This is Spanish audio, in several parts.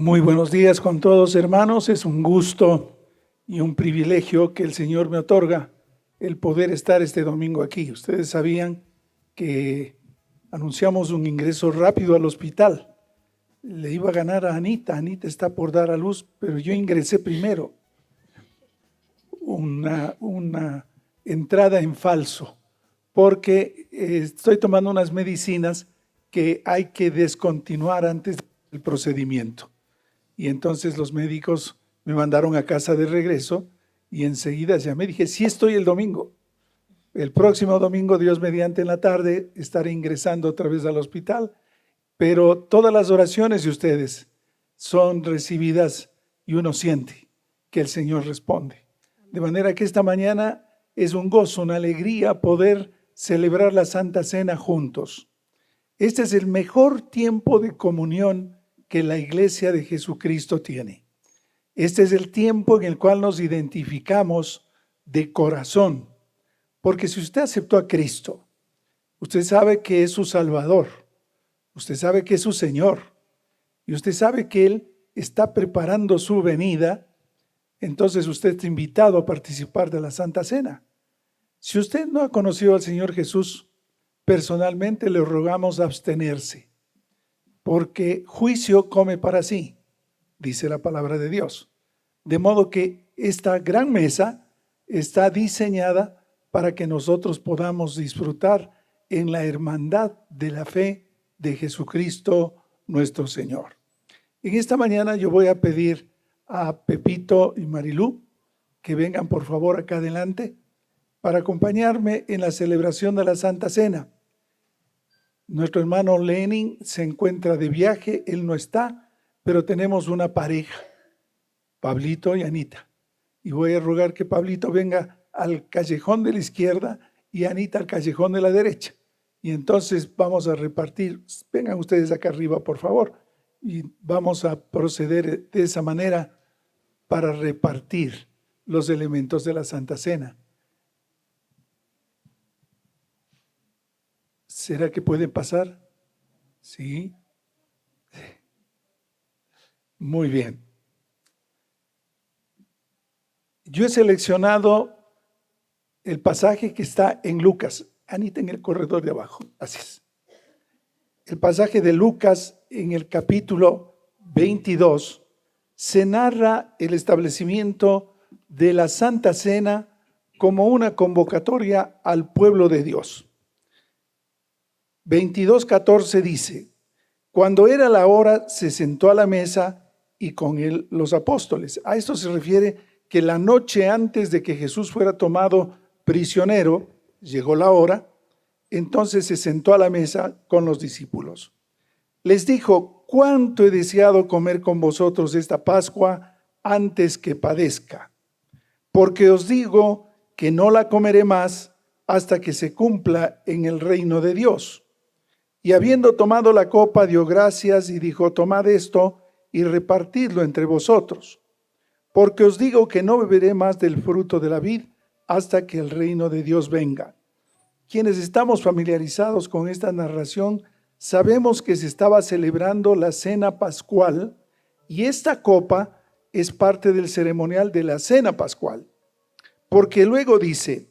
Muy buenos días con todos, hermanos. Es un gusto y un privilegio que el Señor me otorga el poder estar este domingo aquí. Ustedes sabían que anunciamos un ingreso rápido al hospital. Le iba a ganar a Anita. Anita está por dar a luz, pero yo ingresé primero. Una entrada en falso, porque estoy tomando unas medicinas que hay que descontinuar antes del procedimiento. Y entonces los médicos me mandaron a casa de regreso y enseguida llamé, dije, sí estoy el domingo. El próximo domingo, Dios mediante en la tarde, estaré ingresando otra vez al hospital. Pero todas las oraciones de ustedes son recibidas y uno siente que el Señor responde. De manera que esta mañana es un gozo, una alegría poder celebrar la Santa Cena juntos. Este es el mejor tiempo de comunión que la Iglesia de Jesucristo tiene. Este es el tiempo en el cual nos identificamos de corazón. Porque si usted aceptó a Cristo, usted sabe que es su Salvador, usted sabe que es su Señor, y usted sabe que Él está preparando su venida, entonces usted está invitado a participar de la Santa Cena. Si usted no ha conocido al Señor Jesús, personalmente le rogamos abstenerse, porque juicio come para sí, dice la palabra de Dios. De modo que esta gran mesa está diseñada para que nosotros podamos disfrutar en la hermandad de la fe de Jesucristo nuestro Señor. En esta mañana yo voy a pedir a Pepito y Marilú que vengan por favor acá adelante para acompañarme en la celebración de la Santa Cena. Nuestro hermano Lenin se encuentra de viaje, él no está, pero tenemos una pareja, Pablito y Anita. Y voy a rogar que Pablito venga al callejón de la izquierda y Anita al callejón de la derecha. Y entonces vamos a repartir, vengan ustedes acá arriba por favor, y vamos a proceder de esa manera para repartir los elementos de la Santa Cena. ¿Será que pueden pasar? Sí. Muy bien. Yo he seleccionado el pasaje que está en Lucas. Anita, en el corredor de abajo. Así es. El pasaje de Lucas en el capítulo 22 se narra el establecimiento de la Santa Cena como una convocatoria al pueblo de Dios. 22:14 dice: cuando era la hora, se sentó a la mesa y con él los apóstoles. A esto se refiere que la noche antes de que Jesús fuera tomado prisionero, llegó la hora, entonces se sentó a la mesa con los discípulos. Les dijo: cuánto he deseado comer con vosotros esta Pascua antes que padezca, porque os digo que no la comeré más hasta que se cumpla en el reino de Dios. Y habiendo tomado la copa, dio gracias y dijo: tomad esto y repartidlo entre vosotros, porque os digo que no beberé más del fruto de la vid hasta que el reino de Dios venga. Quienes estamos familiarizados con esta narración, sabemos que se estaba celebrando la cena pascual y esta copa es parte del ceremonial de la cena pascual, porque luego dice: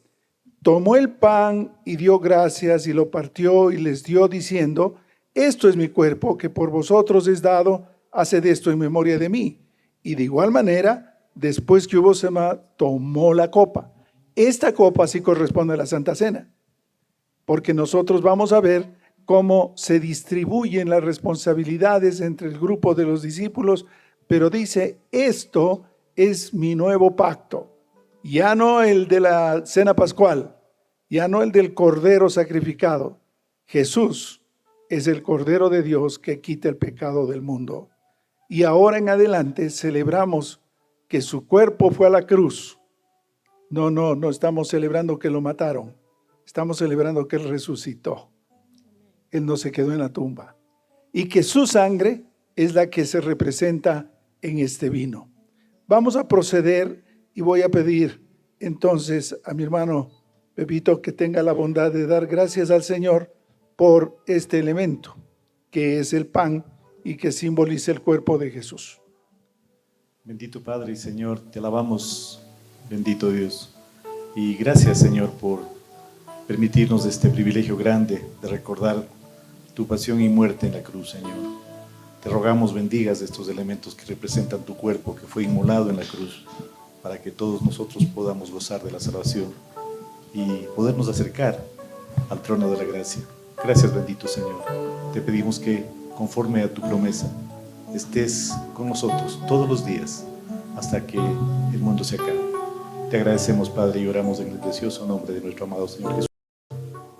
tomó el pan y dio gracias y lo partió y les dio diciendo: esto es mi cuerpo que por vosotros es dado, haced esto en memoria de mí. Y de igual manera, después que hubo cenado, tomó la copa. Esta copa sí corresponde a la Santa Cena, porque nosotros vamos a ver cómo se distribuyen las responsabilidades entre el grupo de los discípulos, pero dice: esto es mi nuevo pacto. Ya no el de la cena pascual, ya no el del cordero sacrificado. Jesús es el Cordero de Dios que quita el pecado del mundo. Y ahora en adelante celebramos que su cuerpo fue a la cruz. No estamos celebrando que lo mataron. Estamos celebrando que Él resucitó. Él no se quedó en la tumba. Y que su sangre es la que se representa en este vino. Vamos a proceder y voy a pedir entonces a mi hermano Pepito que tenga la bondad de dar gracias al Señor por este elemento, que es el pan y que simboliza el cuerpo de Jesús. Bendito Padre y Señor, te alabamos, bendito Dios. Y gracias, Señor, por permitirnos este privilegio grande de recordar tu pasión y muerte en la cruz, Señor. Te rogamos bendigas estos elementos que representan tu cuerpo que fue inmolado en la cruz, para que todos nosotros podamos gozar de la salvación y podernos acercar al trono de la gracia. Gracias, bendito Señor. Te pedimos que, conforme a tu promesa, estés con nosotros todos los días hasta que el mundo se acabe. Te agradecemos, Padre, y oramos en el precioso nombre de nuestro amado Señor Jesús.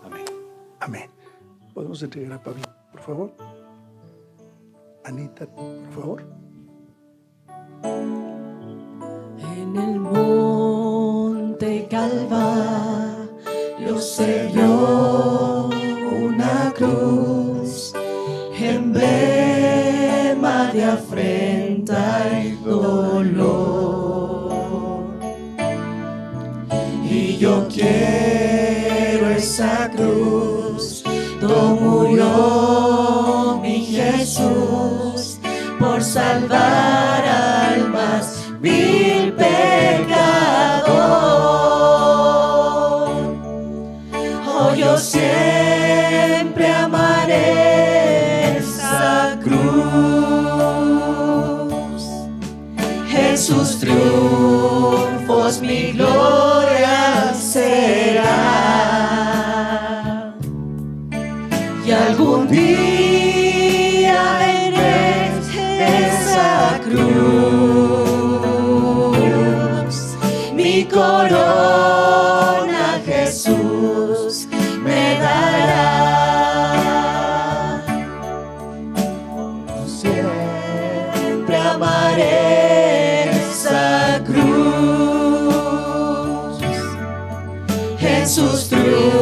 Amén. Amén. ¿Podemos entregar a Pablo, por favor? Anita, por favor. En el monte Calvario se vio una cruz, emblema de afrenta y dolor. Y yo quiero esa cruz, donde murió mi Jesús, por salvar almas vil pecador. Oh, yo siempre amaré esa cruz. Jesús triunfos mi gloria será. Y algún día veré esa cruz, mi corona Jesús me dará. Siempre amaré esa cruz. Jesús triunfa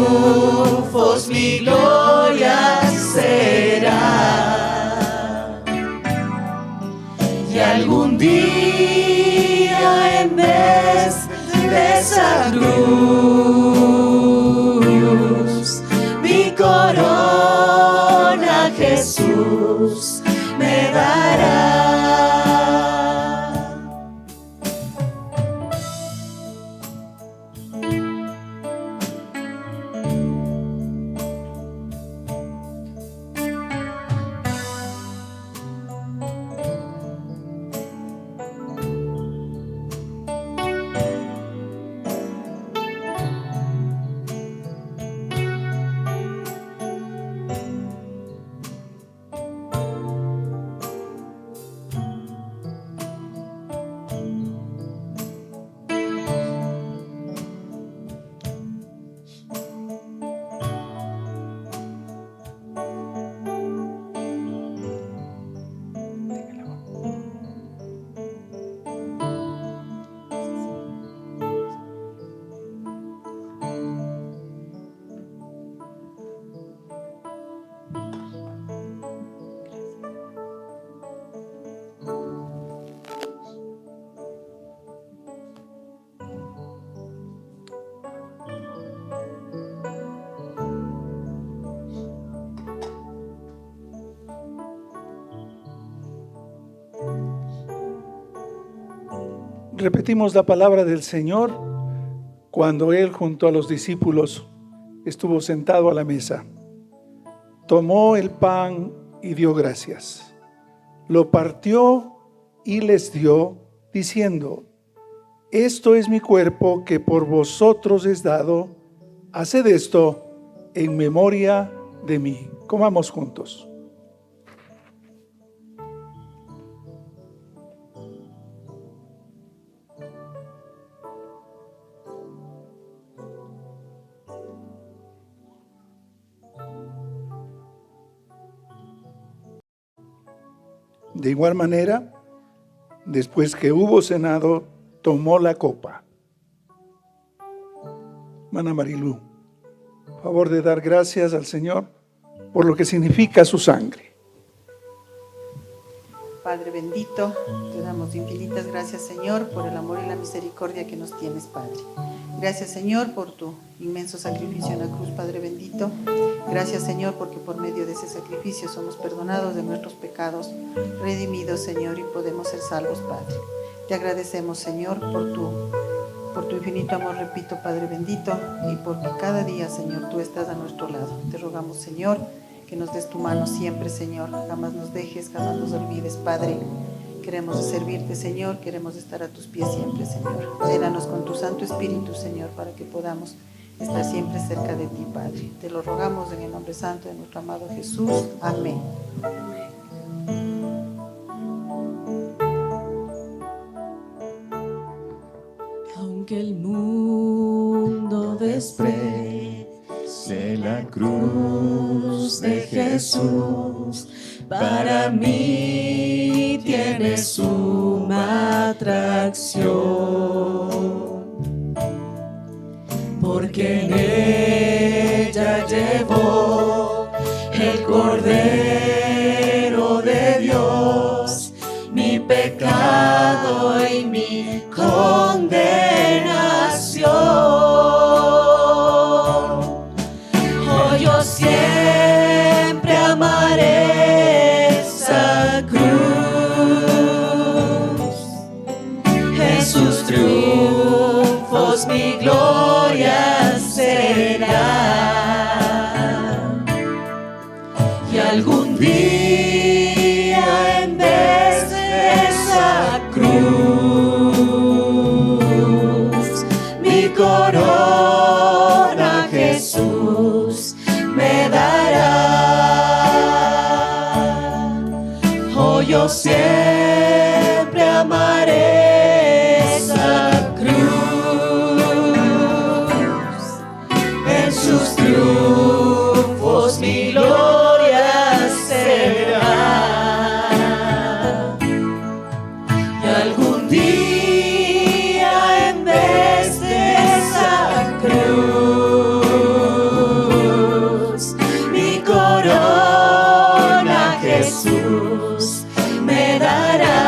Repetimos la palabra del Señor cuando Él junto a los discípulos estuvo sentado a la mesa. Tomó el pan y dio gracias. Lo partió y les dio, diciendo: esto es mi cuerpo que por vosotros es dado. Haced esto en memoria de mí. Comamos juntos. De igual manera, después que hubo cenado, tomó la copa. Hermana Marilú, por favor de dar gracias al Señor por lo que significa su sangre. Padre bendito, te damos infinitas gracias, Señor, por el amor y la misericordia que nos tienes, Padre. Gracias, Señor, por tu inmenso sacrificio en la cruz, Padre bendito. Gracias, Señor, porque por medio de ese sacrificio somos perdonados de nuestros pecados, redimidos, Señor, y podemos ser salvos, Padre. Te agradecemos, Señor, por tu infinito amor, repito, Padre bendito, y porque cada día, Señor, tú estás a nuestro lado. Te rogamos, Señor, que nos des tu mano siempre, Señor. Jamás nos dejes, jamás nos olvides, Padre. Queremos servirte, Señor, queremos estar a tus pies siempre, Señor. Llénanos con tu Santo Espíritu, Señor, para que podamos estar siempre cerca de ti, Padre. Te lo rogamos en el nombre santo de nuestro amado Jesús. Amén. Aunque el mundo desprecie la cruz de Jesús, para mí tiene suma atracción, porque en ella llevó el Cordero de Dios mi pecado y mi condenación. Oh, yo siempre amaré esa cruz. Jesús triunfos mi gloria será. Y algún día en vez de esa cruz, mi corona Jesús me dará. Oh, yo siempre amaré esa cruz. En sus triunfos mi gloria será. Y algún día en vez de esa cruz, mi corona Jesús me dará.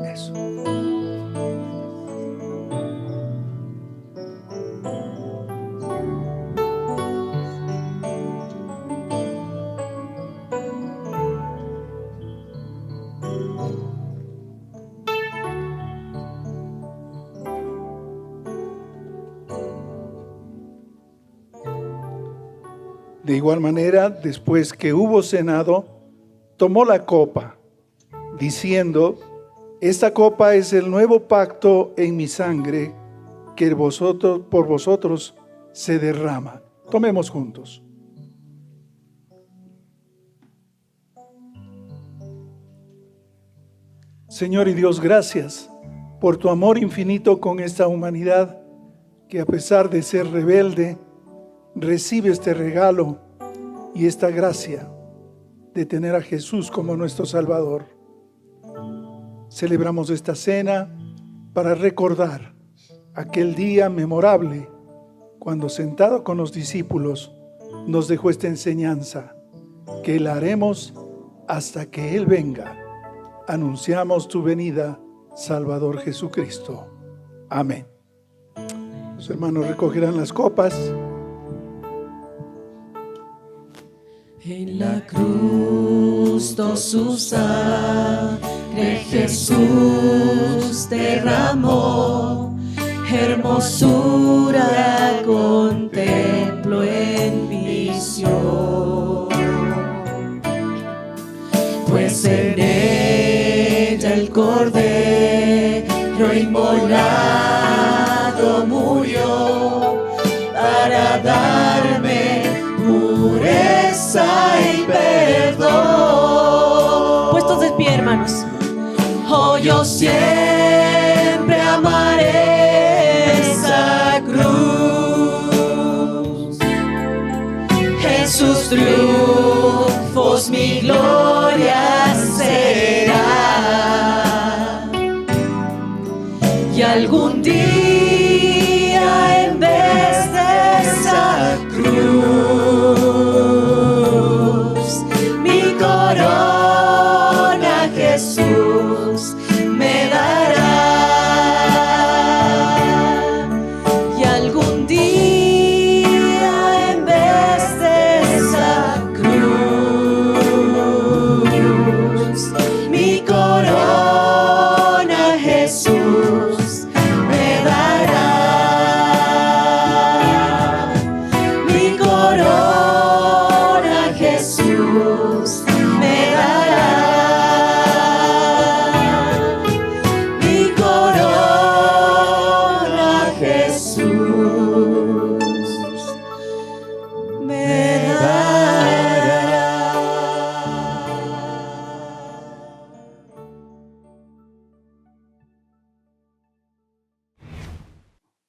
Eso. De igual manera, después que hubo cenado, tomó la copa, diciendo: esta copa es el nuevo pacto en mi sangre, que por vosotros se derrama. Tomemos juntos. Señor y Dios, gracias por tu amor infinito con esta humanidad, que a pesar de ser rebelde, recibe este regalo y esta gracia de tener a Jesús como nuestro Salvador. Celebramos esta cena para recordar aquel día memorable cuando, sentado con los discípulos, nos dejó esta enseñanza que la haremos hasta que Él venga. Anunciamos tu venida, Salvador Jesucristo. Amén. Los hermanos recogerán las copas. En la cruz su sangre Jesús derramó, hermosura contemplo en visión, pues en ella el Cordero inmolado murió para darme pureza y perdón. Puestos de pie, hermanos. Oh, yo siempre amaré esa cruz. En sus triunfos mi gloria será. Y algún día en vez de esa cruz, mi corona Jesús me dará. Y algún día en vez de esa cruz, mi corona Jesús me dará. Mi corona Jesús me dará. Mi corona Jesús me dará.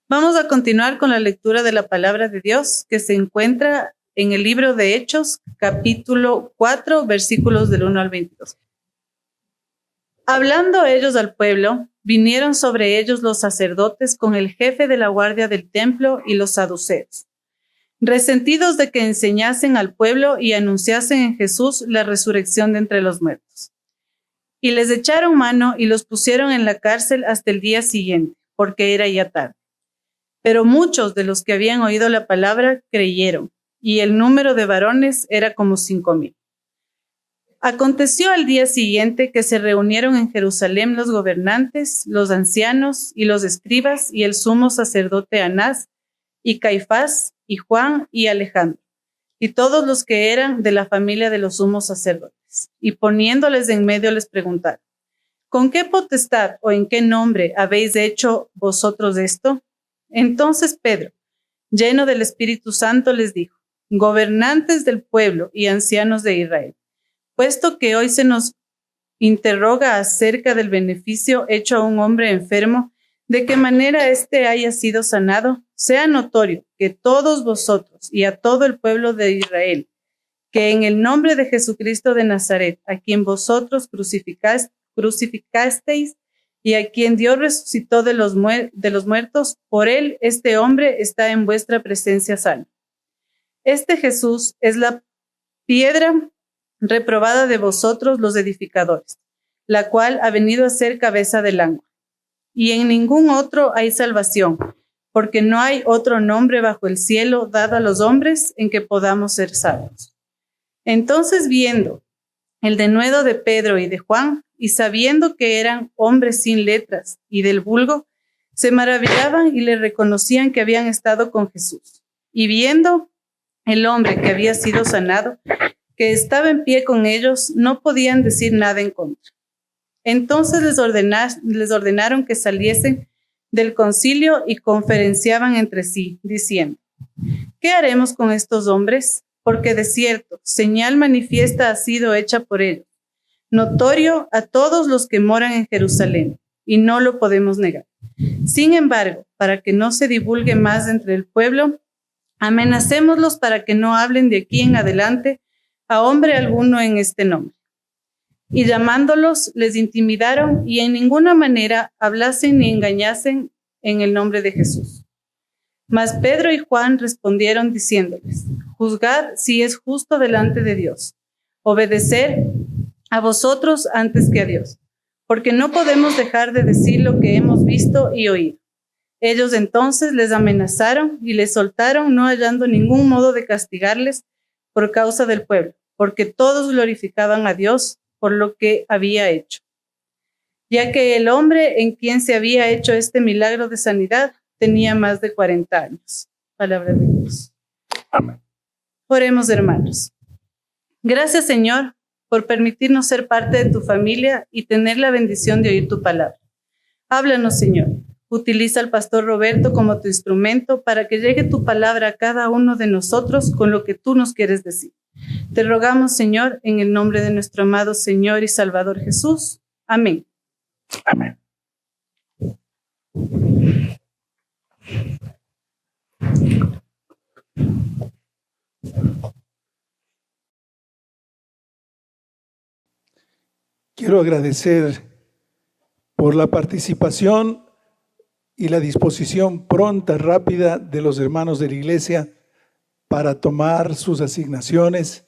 Vamos a continuar con la lectura de la palabra de Dios que se encuentra en el libro de Hechos, capítulo 4, versículos del 1 al 22. Hablando ellos al pueblo, vinieron sobre ellos los sacerdotes con el jefe de la guardia del templo y los saduceos, resentidos de que enseñasen al pueblo y anunciasen en Jesús la resurrección de entre los muertos. Y les echaron mano y los pusieron en la cárcel hasta el día siguiente, porque era ya tarde. Pero muchos de los que habían oído la palabra creyeron, y el número de varones era como 5,000. Aconteció al día siguiente que se reunieron en Jerusalén los gobernantes, los ancianos y los escribas y el sumo sacerdote Anás y Caifás y Juan y Alejandro y todos los que eran de la familia de los sumos sacerdotes. Y poniéndoles en medio les preguntaron: ¿con qué potestad o en qué nombre habéis hecho vosotros esto? Entonces Pedro, lleno del Espíritu Santo, les dijo: gobernantes del pueblo y ancianos de Israel, puesto que hoy se nos interroga acerca del beneficio hecho a un hombre enfermo, de qué manera éste haya sido sanado, sea notorio que todos vosotros y a todo el pueblo de Israel, que en el nombre de Jesucristo de Nazaret, a quien vosotros crucificasteis y a quien Dios resucitó de los muertos, por él este hombre está en vuestra presencia sano. Este Jesús es la piedra reprobada de vosotros los edificadores, la cual ha venido a ser cabeza del ángulo. Y en ningún otro hay salvación, porque no hay otro nombre bajo el cielo dado a los hombres en que podamos ser salvos. Entonces, viendo el denuedo de Pedro y de Juan, y sabiendo que eran hombres sin letras y del vulgo, se maravillaban y le reconocían que habían estado con Jesús. Y viendo el hombre que había sido sanado, que estaba en pie con ellos, no podían decir nada en contra. Entonces les ordenaron que saliesen del concilio y conferenciaban entre sí, diciendo: ¿qué haremos con estos hombres? Porque de cierto, señal manifiesta ha sido hecha por ellos, notorio a todos los que moran en Jerusalén, y no lo podemos negar. Sin embargo, para que no se divulgue más entre el pueblo, Amenacémoslos para que no hablen de aquí en adelante a hombre alguno en este nombre. Y llamándolos, les intimidaron y en ninguna manera hablasen ni engañasen en el nombre de Jesús. Mas Pedro y Juan respondieron diciéndoles: juzgad si es justo delante de Dios, obedecer a vosotros antes que a Dios, porque no podemos dejar de decir lo que hemos visto y oído. Ellos entonces les amenazaron y les soltaron, no hallando ningún modo de castigarles por causa del pueblo, porque todos glorificaban a Dios por lo que había hecho, ya que el hombre en quien se había hecho este milagro de sanidad tenía más de 40 años. Palabra de Dios. Amén. Oremos, hermanos. Gracias, Señor, por permitirnos ser parte de tu familia y tener la bendición de oír tu palabra. Háblanos, Señor. Utiliza al pastor Roberto como tu instrumento para que llegue tu palabra a cada uno de nosotros con lo que tú nos quieres decir. Te rogamos, Señor, en el nombre de nuestro amado Señor y Salvador Jesús. Amén. Amén. Quiero agradecer por la participación y la disposición pronta, rápida de los hermanos de la iglesia para tomar sus asignaciones.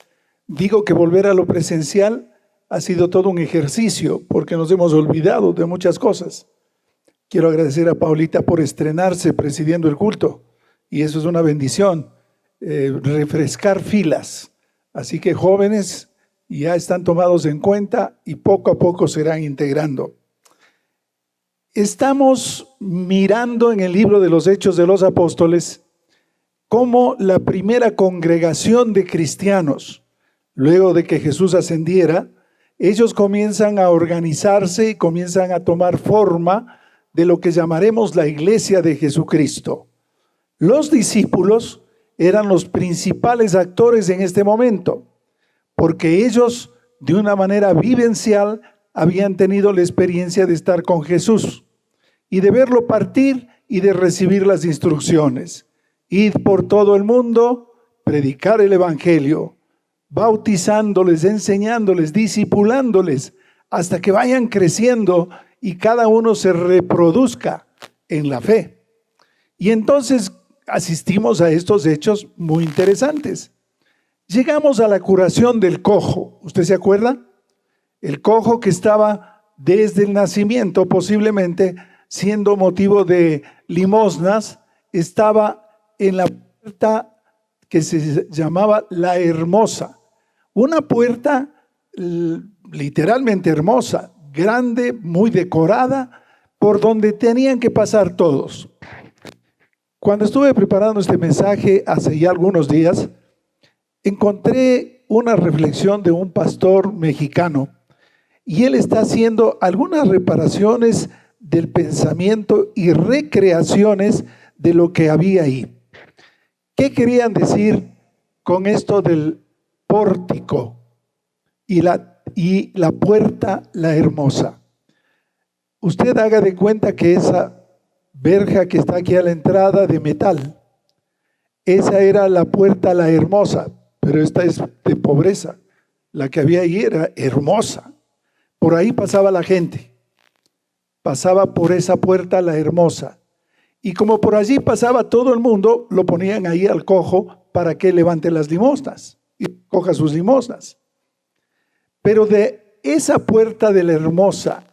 Digo que volver a lo presencial ha sido todo un ejercicio porque nos hemos olvidado de muchas cosas. Quiero agradecer a Paulita por estrenarse presidiendo el culto y eso es una bendición, refrescar filas. Así que jóvenes ya están tomados en cuenta y poco a poco se irán integrando. Estamos mirando en el libro de los Hechos de los Apóstoles cómo la primera congregación de cristianos, luego de que Jesús ascendiera, ellos comienzan a organizarse y comienzan a tomar forma de lo que llamaremos la Iglesia de Jesucristo. Los discípulos eran los principales actores en este momento, porque ellos de una manera vivencial habían tenido la experiencia de estar con Jesús y de verlo partir y de recibir las instrucciones. Ir por todo el mundo, predicar el evangelio, bautizándoles, enseñándoles, discipulándoles, hasta que vayan creciendo y cada uno se reproduzca en la fe. Y entonces asistimos a estos hechos muy interesantes. Llegamos a la curación del cojo. ¿Usted se acuerda? El cojo que estaba desde el nacimiento, posiblemente siendo motivo de limosnas, estaba en la puerta que se llamaba La Hermosa. Una puerta literalmente hermosa, grande, muy decorada, por donde tenían que pasar todos. Cuando estuve preparando este mensaje hace ya algunos días, encontré una reflexión de un pastor mexicano y él está haciendo algunas reparaciones del pensamiento y recreaciones de lo que había ahí. ¿Qué querían decir con esto del pórtico y la puerta, la hermosa? Usted haga de cuenta que esa verja que está aquí a la entrada de metal, esa era la puerta, la hermosa, pero esta es de pobreza. La que había ahí era hermosa. Por ahí pasaba la gente. Pasaba por esa puerta, la hermosa. Y como por allí pasaba todo el mundo, lo ponían ahí al cojo para que levante las limosnas y coja sus limosnas. Pero de esa puerta de la hermosa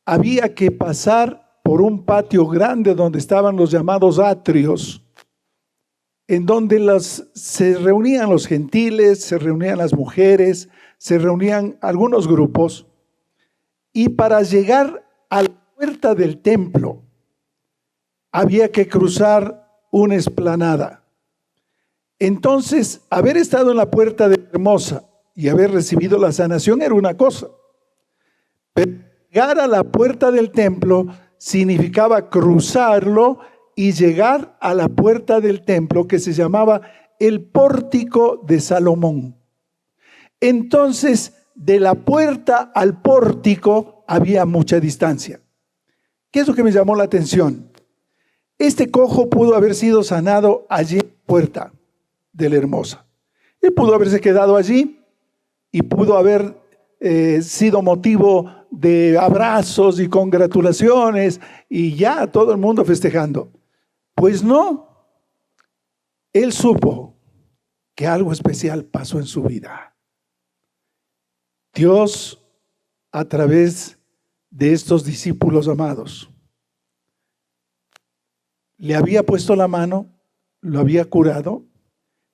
había que pasar por un patio grande donde estaban los llamados atrios, en donde se reunían los gentiles, se reunían las mujeres, se reunían algunos grupos. Y para llegar a la puerta del templo, había que cruzar una explanada. Entonces, haber estado en la puerta de Hermosa y haber recibido la sanación era una cosa. Pero llegar a la puerta del templo significaba cruzarlo y llegar a la puerta del templo que se llamaba el pórtico de Salomón. Entonces, de la puerta al pórtico había mucha distancia. ¿Qué es lo que me llamó la atención? Este cojo pudo haber sido sanado allí en puerta de la Hermosa. Él pudo haberse quedado allí y pudo haber sido motivo de abrazos y congratulaciones y ya todo el mundo festejando. Pues no, él supo que algo especial pasó en su vida. Dios, a través de estos discípulos amados, le había puesto la mano, lo había curado.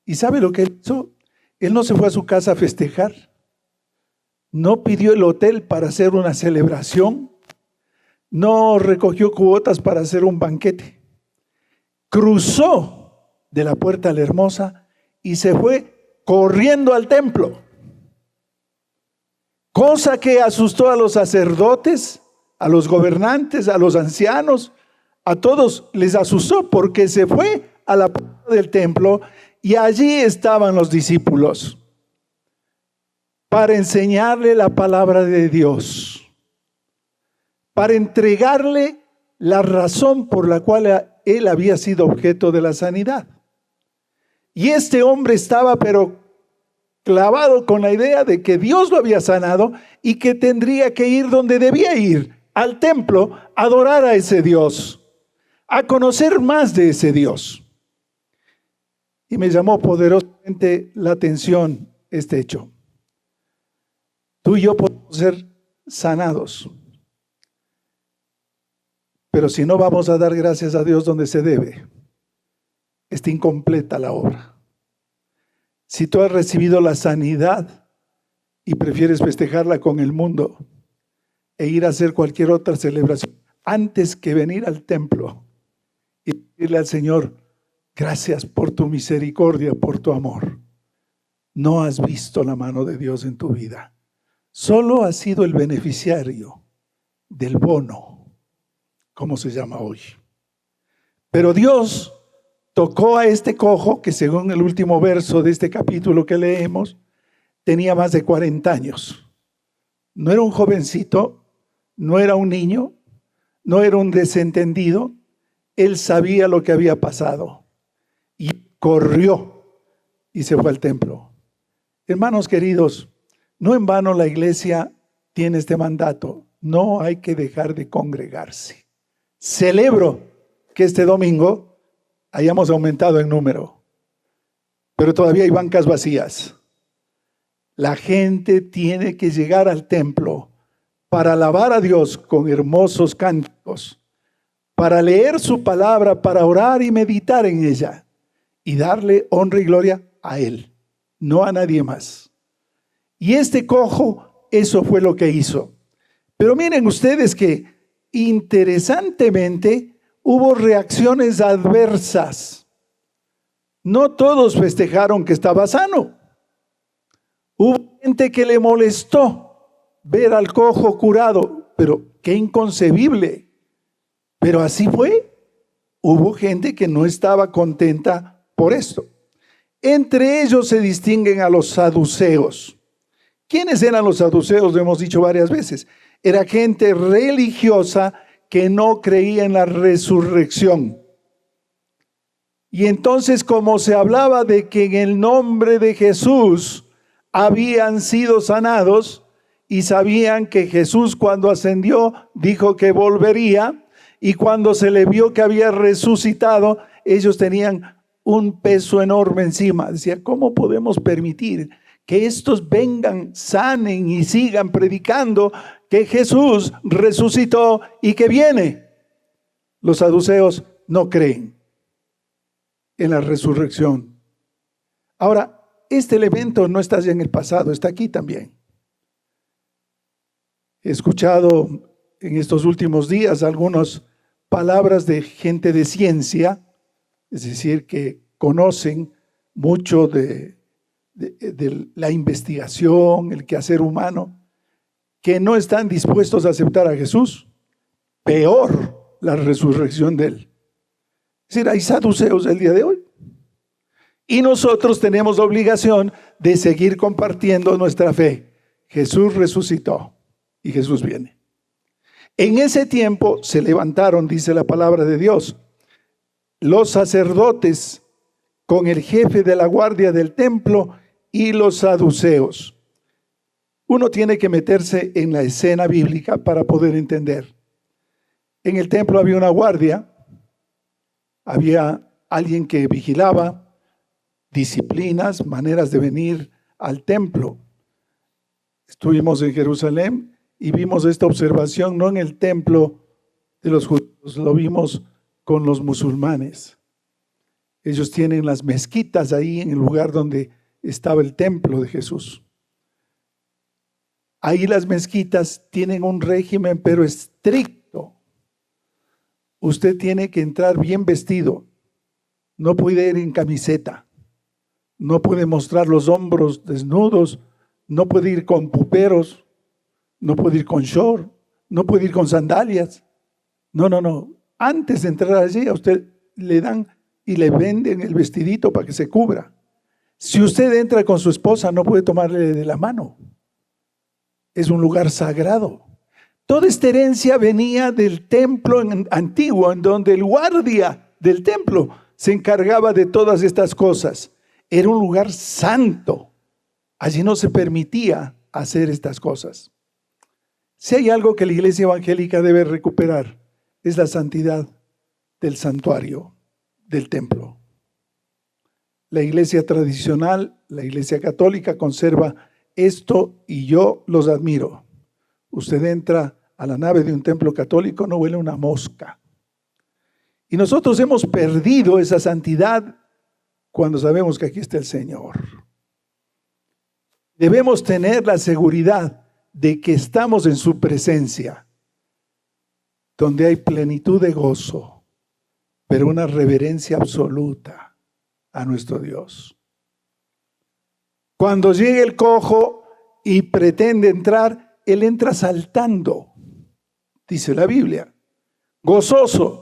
¿Y sabe lo que él hizo? Él no se fue a su casa a festejar, no pidió el hotel para hacer una celebración, no recogió cuotas para hacer un banquete. Cruzó de la puerta a la Hermosa y se fue corriendo al templo. Cosa que asustó a los sacerdotes, a los gobernantes, a los ancianos, a todos les asustó porque se fue a la puerta del templo y allí estaban los discípulos para enseñarle la palabra de Dios, para entregarle la razón por la cual él había sido objeto de la sanidad. Y este hombre estaba pero clavado con la idea de que Dios lo había sanado y que tendría que ir donde debía ir, al templo, a adorar a ese Dios, a conocer más de ese Dios. Y me llamó poderosamente la atención este hecho. Tú y yo podemos ser sanados, pero si no vamos a dar gracias a Dios donde se debe, está incompleta la obra. Si tú has recibido la sanidad y prefieres festejarla con el mundo e ir a hacer cualquier otra celebración antes que venir al templo y decirle al Señor, gracias por tu misericordia, por tu amor, no has visto la mano de Dios en tu vida. Solo has sido el beneficiario del bono, como se llama hoy. Pero Dios tocó a este cojo que, según el último verso de este capítulo que leemos, tenía más de 40 años. No era un jovencito, no era un niño, no era un desentendido. Él sabía lo que había pasado y corrió y se fue al templo. Hermanos queridos, no en vano la iglesia tiene este mandato. No hay que dejar de congregarse. Celebro que este domingo hayamos aumentado en número, pero todavía hay bancas vacías. La gente tiene que llegar al templo para alabar a Dios con hermosos cánticos, para leer su palabra, para orar y meditar en ella y darle honra y gloria a Él, no a nadie más. Y este cojo, eso fue lo que hizo. Pero miren ustedes que interesantemente hubo reacciones adversas. No todos festejaron que estaba sano. Hubo gente que le molestó ver al cojo curado, pero qué inconcebible. Pero así fue. Hubo gente que no estaba contenta por esto. Entre ellos se distinguen a los saduceos. ¿Quiénes eran los saduceos? Lo hemos dicho varias veces. Era gente religiosa que no creía en la resurrección. Y entonces, como se hablaba de que en el nombre de Jesús habían sido sanados y sabían que Jesús cuando ascendió dijo que volvería, y cuando se le vio que había resucitado, ellos tenían un peso enorme encima. Decía, ¿cómo podemos permitir que estos vengan, sanen y sigan predicando que Jesús resucitó y que viene? Los saduceos no creen en la resurrección. Ahora, este elemento no está ya en el pasado, está aquí también. He escuchado en estos últimos días algunas palabras de gente de ciencia, es decir, que conocen mucho de la investigación, el quehacer humano, que no están dispuestos a aceptar a Jesús. Peor, la resurrección de Él. Es decir, hay saduceos el día de hoy. Y nosotros tenemos la obligación de seguir compartiendo nuestra fe. Jesús resucitó y Jesús viene. En ese tiempo se levantaron, dice la palabra de Dios, los sacerdotes con el jefe de la guardia del templo y los saduceos. Uno tiene que meterse en la escena bíblica para poder entender. En el templo había una guardia, había alguien que vigilaba disciplinas, maneras de venir al templo. Estuvimos en Jerusalén y vimos esta observación, no en el templo de los judíos, lo vimos con los musulmanes. Ellos tienen las mezquitas ahí en el lugar donde estaba el templo de Jesús. Ahí las mezquitas tienen un régimen, pero estricto. Usted tiene que entrar bien vestido. No puede ir en camiseta. No puede mostrar los hombros desnudos. No puede ir con puperos. No puede ir con short. No puede ir con sandalias. No. Antes de entrar allí, a usted le dan y le venden el vestidito para que se cubra. Si usted entra con su esposa, no puede tomarle de la mano. Es un lugar sagrado. Toda esta herencia venía del templo antiguo, en donde el guardia del templo se encargaba de todas estas cosas. Era un lugar santo. Allí no se permitía hacer estas cosas. Si hay algo que la iglesia evangélica debe recuperar, es la santidad del santuario, del templo. La iglesia tradicional, la iglesia católica conserva esto y yo los admiro. Usted entra a la nave de un templo católico, no huele una mosca. Y nosotros hemos perdido esa santidad cuando sabemos que aquí está el Señor. Debemos tener la seguridad de que estamos en su presencia, donde hay plenitud de gozo, pero una reverencia absoluta a nuestro Dios. Cuando llegue el cojo y pretende entrar, él entra saltando, dice la Biblia, gozoso.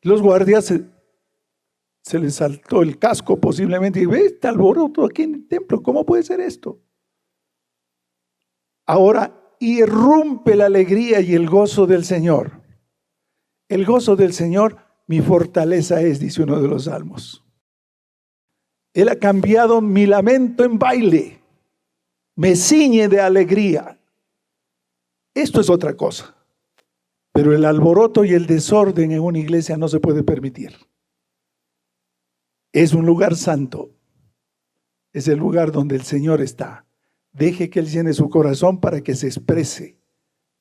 Los guardias se les saltó el casco posiblemente y ve, está alboroto aquí en el templo, ¿cómo puede ser esto? Ahora irrumpe la alegría y el gozo del Señor. El gozo del Señor, mi fortaleza es, dice uno de los salmos. Él ha cambiado mi lamento en baile, me ciñe de alegría. Esto es otra cosa, pero el alboroto y el desorden en una iglesia no se puede permitir. Es un lugar santo, es el lugar donde el Señor está. Deje que Él llene su corazón para que se exprese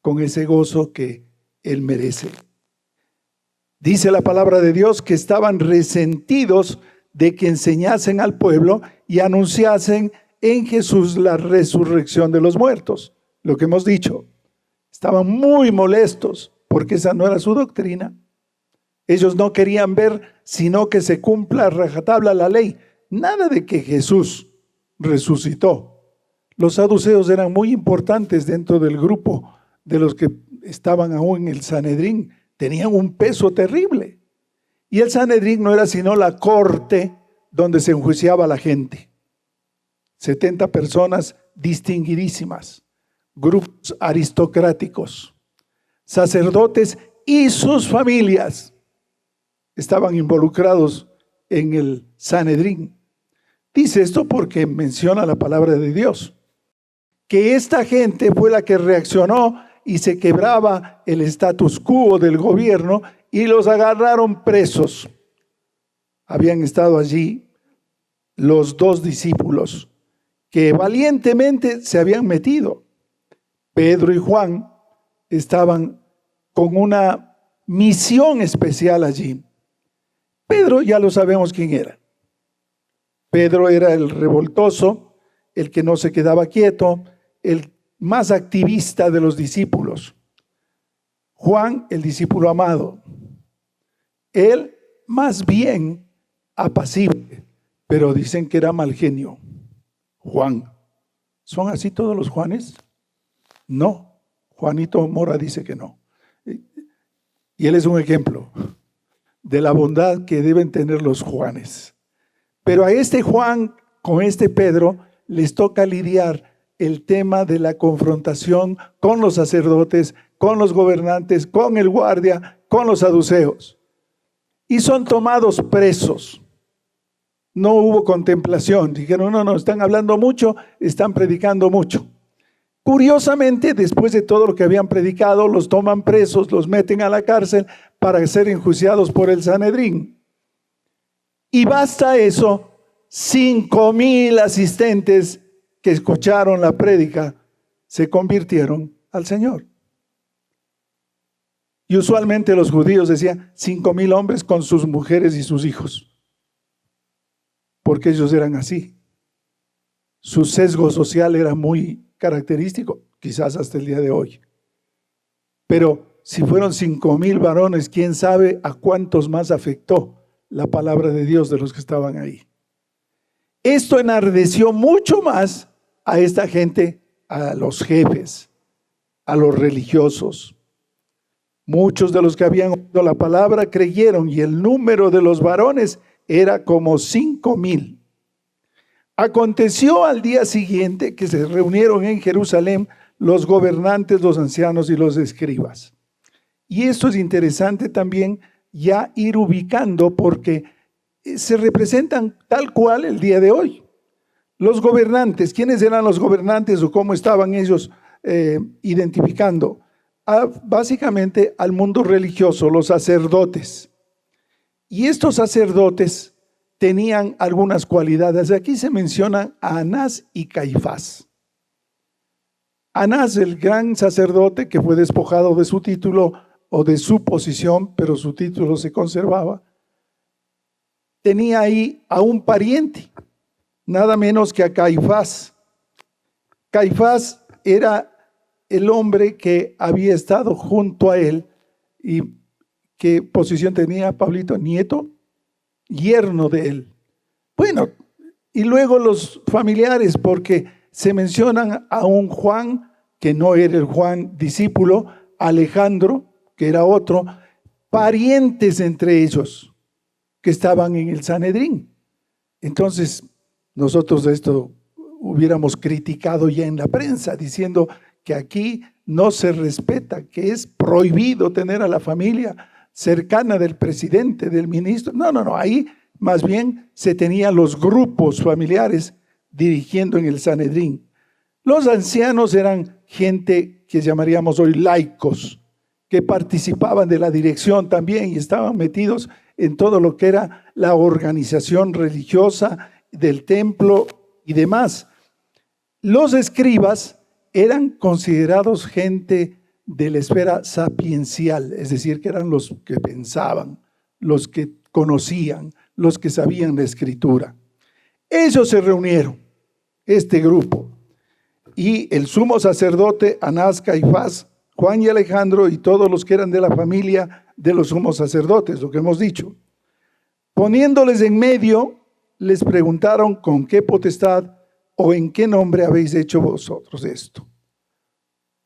con ese gozo que Él merece. Dice la palabra de Dios que estaban resentidos de que enseñasen al pueblo y anunciasen en Jesús la resurrección de los muertos. Lo que hemos dicho, estaban muy molestos porque esa no era su doctrina. Ellos no querían ver sino que se cumpla a rajatabla la ley. Nada de que Jesús resucitó. Los saduceos eran muy importantes dentro del grupo de los que estaban aún en el Sanedrín. Tenían un peso terrible. Y el Sanedrín no era sino la corte donde se enjuiciaba a la gente. 70 personas distinguidísimas, grupos aristocráticos, sacerdotes y sus familias estaban involucrados en el Sanedrín. Dice esto porque menciona la palabra de Dios, que esta gente fue la que reaccionó y se quebraba el status quo del gobierno y los agarraron presos. Habían estado allí los 2 discípulos que valientemente se habían metido. Pedro y Juan estaban con una misión especial allí. Pedro ya lo sabemos quién era. Pedro era el revoltoso, el que no se quedaba quieto, el más activista de los discípulos. Juan, el discípulo amado. Él más bien apacible, pero dicen que era mal genio. Juan. ¿Son así todos los Juanes? No. Juanito Mora dice que no. Y él es un ejemplo de la bondad que deben tener los Juanes. Pero a este Juan, con este Pedro, les toca lidiar el tema de la confrontación con los sacerdotes, con los gobernantes, con el guardia, con los saduceos. Y son tomados presos. no hubo contemplación. Dijeron, no, están hablando mucho, están predicando mucho. Curiosamente, después de todo lo que habían predicado, los toman presos, los meten a la cárcel para ser enjuiciados por el Sanedrín. Y basta eso, 5,000 asistentes que escucharon la prédica se convirtieron al Señor. Y usualmente los judíos decían 5,000 hombres con sus mujeres y sus hijos, porque ellos eran así. Su sesgo social era muy característico, quizás hasta el día de hoy. Pero si fueron 5,000 varones, quién sabe a cuántos más afectó la palabra de Dios de los que estaban ahí. Esto enardeció mucho más a esta gente, a los jefes, a los religiosos. Muchos de los que habían oído la palabra creyeron y el número de los varones era como 5,000. Aconteció al día siguiente que se reunieron en Jerusalén los gobernantes, los ancianos y los escribas. Y esto es interesante también ya ir ubicando porque se representan tal cual el día de hoy. Los gobernantes, ¿quiénes eran los gobernantes o cómo estaban ellos identificando? Básicamente al mundo religioso, los sacerdotes. Y estos sacerdotes tenían algunas cualidades. Aquí se mencionan a Anás y Caifás. Anás, el gran sacerdote que fue despojado de su título o de su posición, pero su título se conservaba, tenía ahí a un pariente, nada menos que a Caifás. Caifás era el hombre que había estado junto a él. ¿Y qué posición tenía Pablito? Nieto, yerno de él. Bueno, y luego los familiares, porque se mencionan a un Juan, que no era el Juan discípulo, Alejandro, que era otro, parientes entre ellos, que estaban en el Sanedrín. Entonces, nosotros esto hubiéramos criticado ya en la prensa, diciendo que aquí no se respeta, que es prohibido tener a la familia cercana del presidente, del ministro. No, ahí más bien se tenían los grupos familiares dirigiendo en el Sanedrín. Los ancianos eran gente que llamaríamos hoy laicos, que participaban de la dirección también y estaban metidos en todo lo que era la organización religiosa del templo y demás. Los escribas eran considerados gente de la esfera sapiencial, es decir, que eran los que pensaban, los que conocían, los que sabían la escritura. Ellos se reunieron, este grupo, y el sumo sacerdote Anás, Caifás, Juan y Alejandro y todos los que eran de la familia de los sumos sacerdotes, lo que hemos dicho. Poniéndoles en medio, les preguntaron con qué potestad o en qué nombre habéis hecho vosotros esto.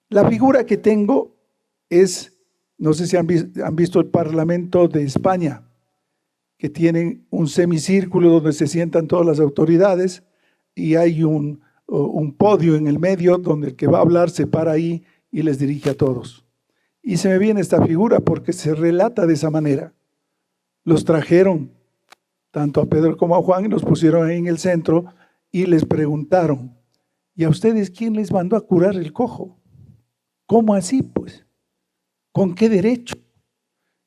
La figura que tengo es, no sé si han visto el Parlamento de España, que tienen un semicírculo donde se sientan todas las autoridades y hay un podio en el medio donde el que va a hablar se para ahí y les dirige a todos. Y se me viene esta figura porque se relata de esa manera. Los trajeron tanto a Pedro como a Juan y los pusieron ahí en el centro y les preguntaron, ¿y a ustedes quién les mandó a curar el cojo? ¿Cómo así, pues? ¿Con qué derecho?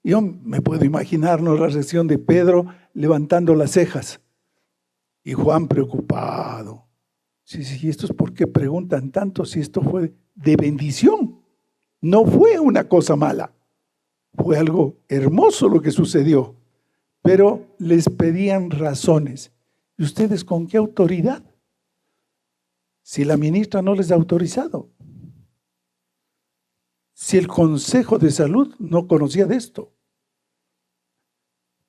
Yo me puedo imaginarnos la reacción de Pedro levantando las cejas y Juan preocupado. Sí, ¿estos por qué preguntan tanto si esto fue de bendición? No fue una cosa mala, fue algo hermoso lo que sucedió, pero les pedían razones. ¿Y ustedes con qué autoridad? Si la ministra no les ha autorizado. Si el Consejo de Salud no conocía de esto.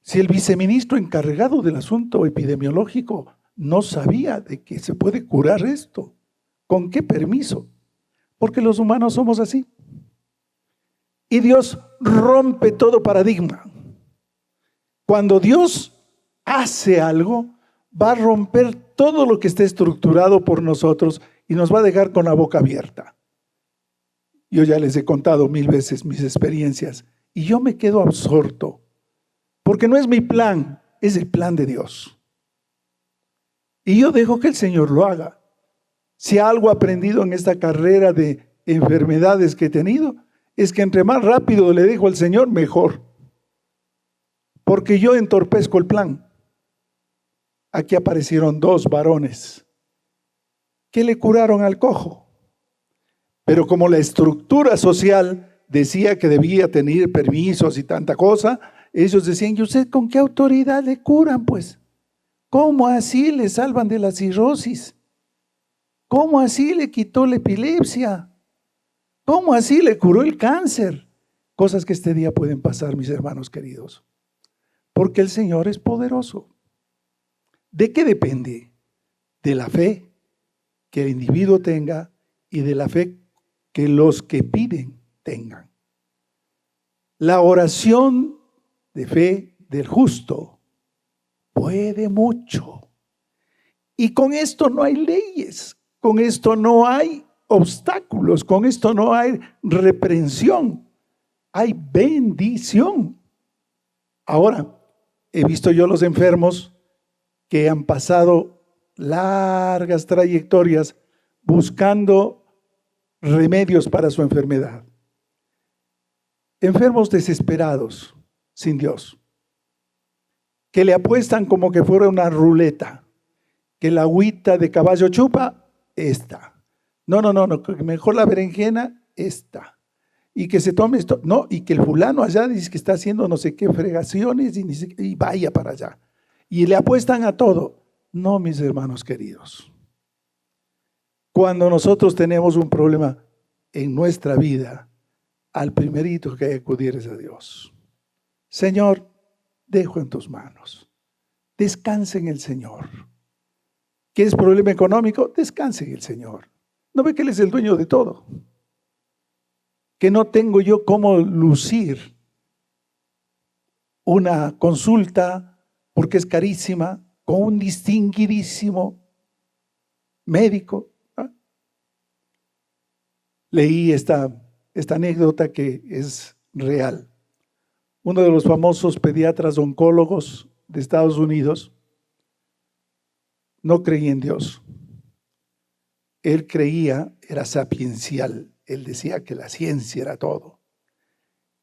Si el viceministro encargado del asunto epidemiológico no sabía de que se puede curar esto. ¿Con qué permiso? Porque los humanos somos así. Y Dios rompe todo paradigma. Cuando Dios hace algo, va a romper todo lo que esté estructurado por nosotros y nos va a dejar con la boca abierta. Yo ya les he contado 1000 veces mis experiencias y yo me quedo absorto, porque no es mi plan, es el plan de Dios. Y yo dejo que el Señor lo haga. Si algo he aprendido en esta carrera de enfermedades que he tenido, es que entre más rápido le dejo al Señor, mejor. Porque yo entorpezco el plan. Aquí aparecieron 2 varones que le curaron al cojo. Pero como la estructura social decía que debía tener permisos y tanta cosa, ellos decían, ¿y usted con qué autoridad le curan, pues? ¿Cómo así le salvan de la cirrosis? ¿Cómo así le quitó la epilepsia? ¿Cómo así le curó el cáncer? Cosas que este día pueden pasar, mis hermanos queridos. Porque el Señor es poderoso. ¿De qué depende? De la fe que el individuo tenga y de la fe que los que piden tengan. La oración de fe del justo puede mucho. Y con esto no hay leyes, con esto no hay obstáculos, con esto no hay reprensión, hay bendición. Ahora, he visto yo los enfermos que han pasado largas trayectorias buscando remedios para su enfermedad. Enfermos desesperados, sin Dios, que le apuestan como que fuera una ruleta, que la agüita de caballo chupa, esta. No, mejor la berenjena, esta. Y que se tome esto, no, y que el fulano allá dice que está haciendo no sé qué fregaciones y vaya para allá. Y le apuestan a todo. No, mis hermanos queridos. Cuando nosotros tenemos un problema en nuestra vida, al primerito que hay que acudir es a Dios. Señor, dejo en tus manos. Descanse en el Señor. ¿Qué es problema económico? Descanse en el Señor. ¿No ve que Él es el dueño de todo? Que no tengo yo cómo lucir una consulta porque es carísima con un distinguidísimo médico. Leí esta anécdota que es real. Uno de los famosos pediatras oncólogos de Estados Unidos no creía en Dios. Él creía, era sapiencial, él decía que la ciencia era todo.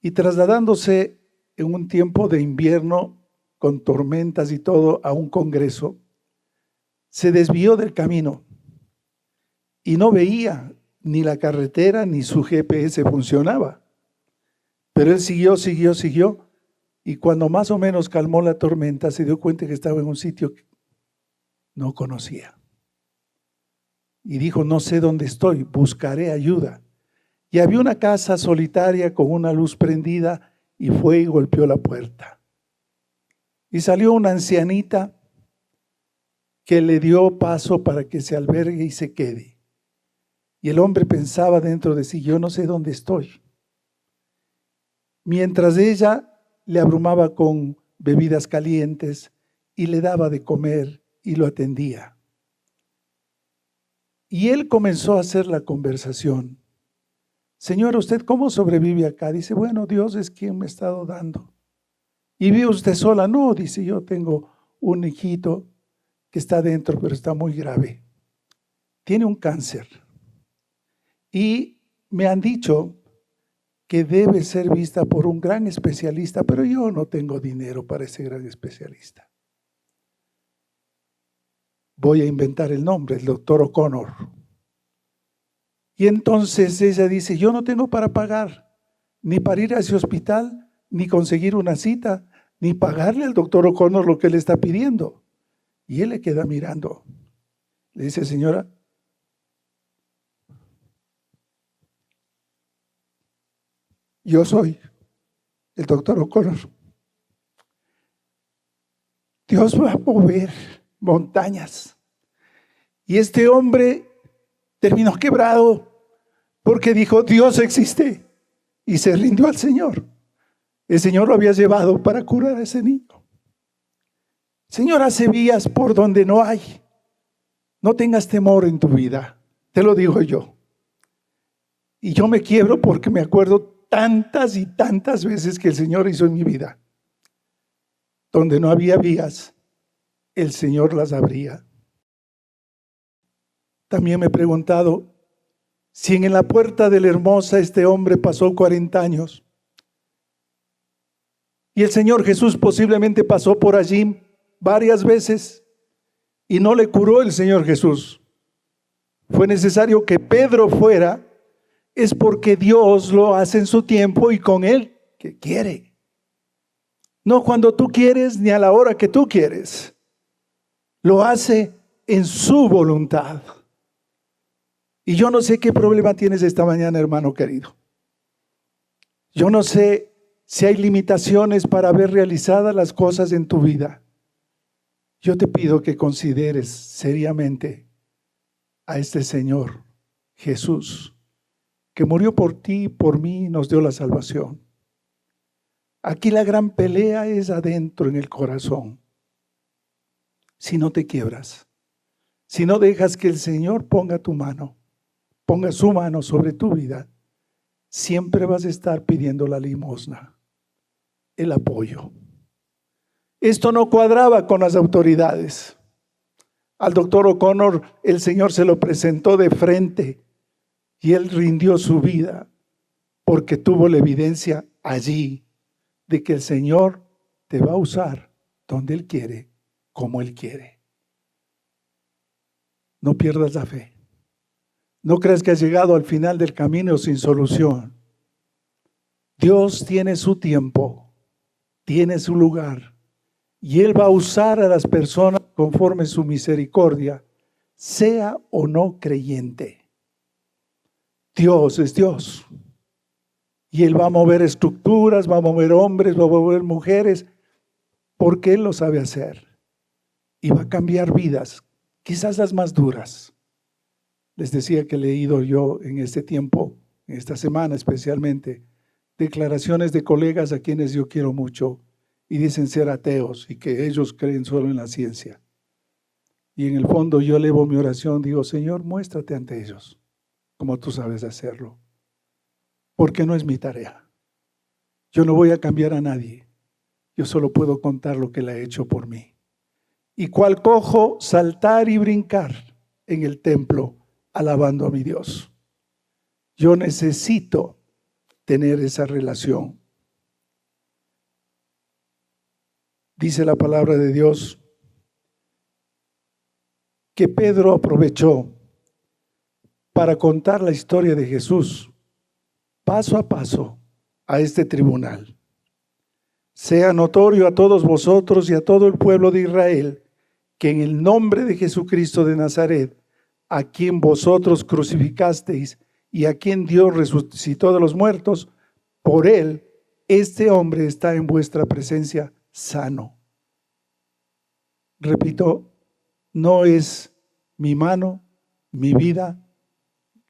Y trasladándose en un tiempo de invierno con tormentas y todo a un congreso, se desvió del camino y no veía ni la carretera ni su GPS funcionaba. Pero él siguió y cuando más o menos calmó la tormenta se dio cuenta que estaba en un sitio que no conocía. Y dijo, no sé dónde estoy, buscaré ayuda. Y había una casa solitaria con una luz prendida y fue y golpeó la puerta. Y salió una ancianita que le dio paso para que se albergue y se quede. Y el hombre pensaba dentro de sí, yo no sé dónde estoy. Mientras ella le abrumaba con bebidas calientes y le daba de comer y lo atendía. Y él comenzó a hacer la conversación. Señora, ¿usted cómo sobrevive acá? Dice, bueno, Dios es quien me ha estado dando. ¿Y vive usted sola? No, dice, yo tengo un hijito que está dentro, pero está muy grave. Tiene un cáncer. Y me han dicho que debe ser vista por un gran especialista, pero yo no tengo dinero para ese gran especialista. Voy a inventar el nombre, el doctor O'Connor. Y entonces ella dice, yo no tengo para pagar, ni para ir a ese hospital, ni conseguir una cita, ni pagarle al doctor O'Connor lo que él está pidiendo. Y él le queda mirando. Le dice, señora, yo soy el doctor O'Connor. Dios va a mover montañas. Y este hombre terminó quebrado porque dijo, Dios existe. Y se rindió al Señor. El Señor lo había llevado para curar a ese niño. Señor, hace vías por donde no hay. No tengas temor en tu vida. Te lo digo yo. Y yo me quiebro porque me acuerdo tantas y tantas veces que el Señor hizo en mi vida. Donde no había vías, el Señor las abría. También me he preguntado si en la puerta de la Hermosa este hombre pasó 40 años y el Señor Jesús posiblemente pasó por allí varias veces y no le curó el Señor Jesús. Fue necesario que Pedro fuera, es porque Dios lo hace en su tiempo y con Él que quiere. No cuando tú quieres ni a la hora que tú quieres. Lo hace en su voluntad. Y yo no sé qué problema tienes esta mañana, hermano querido. Yo no sé si hay limitaciones para ver realizadas las cosas en tu vida. Yo te pido que consideres seriamente a este Señor Jesús, que murió por ti y por mí y nos dio la salvación. Aquí la gran pelea es adentro en el corazón. Si no te quiebras, si no dejas que el Señor ponga su mano sobre tu vida, siempre vas a estar pidiendo la limosna, el apoyo. Esto no cuadraba con las autoridades. Al doctor O'Connor el Señor se lo presentó de frente y él rindió su vida porque tuvo la evidencia allí de que el Señor te va a usar donde Él quiere, como Él quiere. No pierdas la fe. No creas que has llegado al final del camino sin solución. Dios tiene su tiempo, tiene su lugar, y Él va a usar a las personas conforme su misericordia, sea o no creyente. Dios es Dios. Y Él va a mover estructuras, va a mover hombres, va a mover mujeres, porque Él lo sabe hacer. Y va a cambiar vidas, quizás las más duras. Les decía que he leído yo en este tiempo, en esta semana especialmente, declaraciones de colegas a quienes yo quiero mucho y dicen ser ateos y que ellos creen solo en la ciencia. Y en el fondo yo elevo mi oración, digo, Señor, muéstrate ante ellos, como tú sabes hacerlo. Porque no es mi tarea. Yo no voy a cambiar a nadie. Yo solo puedo contar lo que Él ha hecho por mí. Y cual cojo, saltar y brincar en el templo, alabando a mi Dios. Yo necesito tener esa relación. Dice la palabra de Dios que Pedro aprovechó para contar la historia de Jesús paso a paso a este tribunal. Sea notorio a todos vosotros y a todo el pueblo de Israel que en el nombre de Jesucristo de Nazaret, a quien vosotros crucificasteis y a quien Dios resucitó de los muertos, por Él este hombre está en vuestra presencia sano. Repito, no es mi mano, mi vida,